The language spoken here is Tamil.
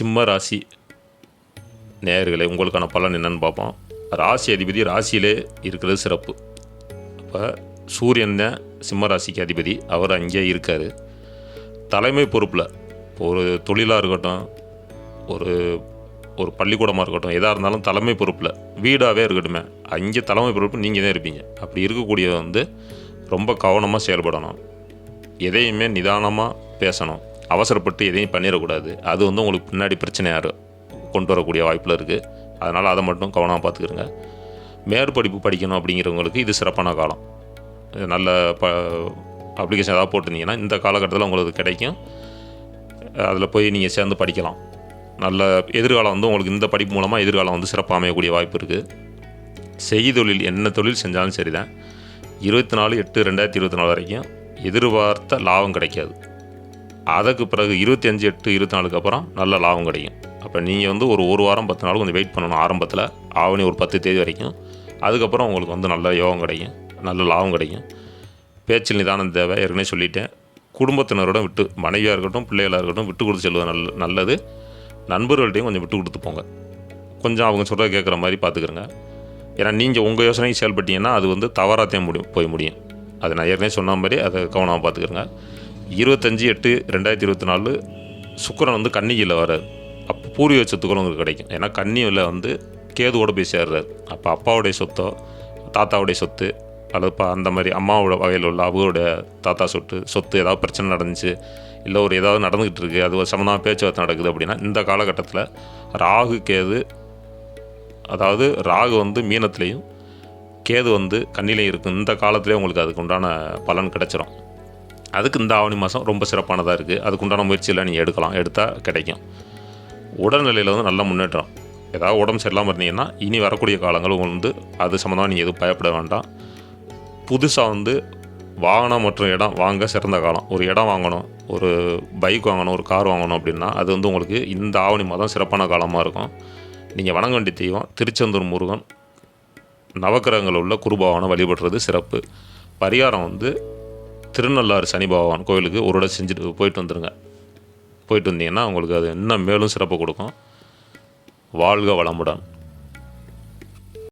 சிம்ம ராசி நேயர்களே, உங்களுக்கான பலன் என்னென்னு பார்ப்போம். ராசி அதிபதி ராசியிலே இருக்கிறது சிறப்பு. இப்போ சூரியன் தான் சிம்ம ராசிக்கு அதிபதி, அவர் அங்கேயே இருக்கார். தலைமை பொறுப்பில் இப்போ ஒரு தொழிலாக இருக்கட்டும், ஒரு ஒரு பள்ளிக்கூடமாக இருக்கட்டும், எதாக இருந்தாலும் தலைமை பொறுப்பில், வீடாகவே இருக்கட்டுமே, அங்கே தலைமை பொறுப்பு நீங்கள் தான் இருப்பீங்க. அப்படி இருக்கக்கூடிய ரொம்ப கவனமாக செயல்படணும். எதையுமே நிதானமாக பேசணும். அவசரப்பட்டு எதையும் பண்ணிடக்கூடாது. அது உங்களுக்கு பின்னாடி பிரச்சனையாக கொண்டு வரக்கூடிய வாய்ப்பில் இருக்குது. அதனால் அதை மட்டும் கவனமாக பார்த்துக்கிறங்க. மேற்படிப்பு படிக்கணும் அப்படிங்கிறவங்களுக்கு இது சிறப்பான காலம். நல்ல அப்ளிகேஷன் ஏதாவது போட்டிருந்தீங்கன்னா இந்த காலகட்டத்தில் உங்களுக்கு கிடைக்கும். அதில் போய் நீங்கள் சேர்ந்து படிக்கலாம். நல்ல எதிர்காலம் உங்களுக்கு இந்த படிப்பு மூலமாக எதிர்காலம் சிறப்பாக அமையக்கூடிய வாய்ப்பு இருக்குது. செய்தொழில் என்ன தொழில் செஞ்சாலும் சரி தான், 24/8/2024 வரைக்கும் எதிர்பார்த்த லாபம் கிடைக்காது. அதுக்கு பிறகு 25/8/24 அப்புறம் நல்ல லாபம் கிடைக்கும். அப்போ நீங்கள் ஒரு வாரம் 10 நாள் கொஞ்சம் வெயிட் பண்ணணும். ஆரம்பத்தில் ஆவணி ஒரு 10 தேதி வரைக்கும். அதுக்கப்புறம் உங்களுக்கு நல்ல யோகம் கிடைக்கும், நல்ல லாபம் கிடைக்கும். பேச்சில் நிதானம் தேவை, ஏற்கனவே சொல்லிட்டேன். குடும்பத்தினரோட விட்டு, மனைவியாக இருக்கட்டும் பிள்ளைகளாக இருக்கட்டும், விட்டு கொடுத்து செல்வது நல்லது. நண்பர்கள்ட்டையும் கொஞ்சம் விட்டு கொடுத்து போங்க. கொஞ்சம் அவங்க சொல்கிறத கேட்குற மாதிரி பார்த்துக்கிறங்க. ஏன்னா நீங்கள் உங்கள் யோசனைக்கு செயல்பட்டீங்கன்னா அது தவறாத்தையும் போய் முடியும். அதை நான் ஏற்கனவே சொன்ன மாதிரி அதை கவனமாக பார்த்துக்கிறங்க. 25/8/2024 சுக்கிரன் கன்னியில் வர்றாரு. அப்போ பூர்வீக சொத்துக்களும் உங்களுக்கு கிடைக்கும். ஏன்னா கன்னியில் கேதுவோடு போய் சேர்றாரு. அப்போ அப்பாவுடைய சொத்தோ தாத்தாவுடைய சொத்து அல்லது அந்த மாதிரி அம்மாவோட வகையில் உள்ள அவங்களுடைய தாத்தா சொத்து ஏதாவது பிரச்சனை நடந்துச்சு, இல்லை ஏதாவது நடந்துக்கிட்டு இருக்குது, அது சம்மந்தமாக பேச்சுவார்த்தை நடக்குது அப்படின்னா இந்த காலகட்டத்தில் ராகு கேது, அதாவது ராகு மீனத்துலேயும் கேது கன்னிலையும் இருக்குது. இந்த காலத்துலேயே உங்களுக்கு அதுக்கு உண்டான பலன் கிடச்சிரும். அதுக்கு இந்த ஆவணி மாதம் ரொம்ப சிறப்பானதாக இருக்குது. அதுக்குண்டான முயற்சியில் நீங்கள் எடுத்தால் கிடைக்கும். உடல்நிலையில் நல்ல முன்னேற்றம். ஏதாவது உடம்பு சரியில்லாமல் இருந்தீங்கன்னா இனி வரக்கூடிய காலங்கள் அது சம்மந்தமாக நீங்கள் எதுவும் பயப்பட வேண்டாம். புதுசாக வாகனம் மற்றும் இடம் வாங்க சிறந்த காலம். ஒரு இடம் வாங்கணும், ஒரு பைக் வாங்கணும், ஒரு கார் வாங்கணும் அப்படின்னா அது உங்களுக்கு இந்த ஆவணி மாதம் சிறப்பான காலமாக இருக்கும். நீங்கள் வணங்க வேண்டிய தெய்வம் திருச்செந்தூர் முருகன், நவக்கிரகங்கள் உள்ள குருபகவானை வழிபடுறது சிறப்பு. பரிகாரம் திருநள்ளாறு சனி பகவான் கோயிலுக்கு ஒரு இடம் செஞ்சுட்டு போயிட்டு வந்துடுங்க. போயிட்டு வந்தீங்கன்னா உங்களுக்கு அது இன்னும் மேலும் சிறப்பு கொடுக்கும். வாழ்க வளமுடன்.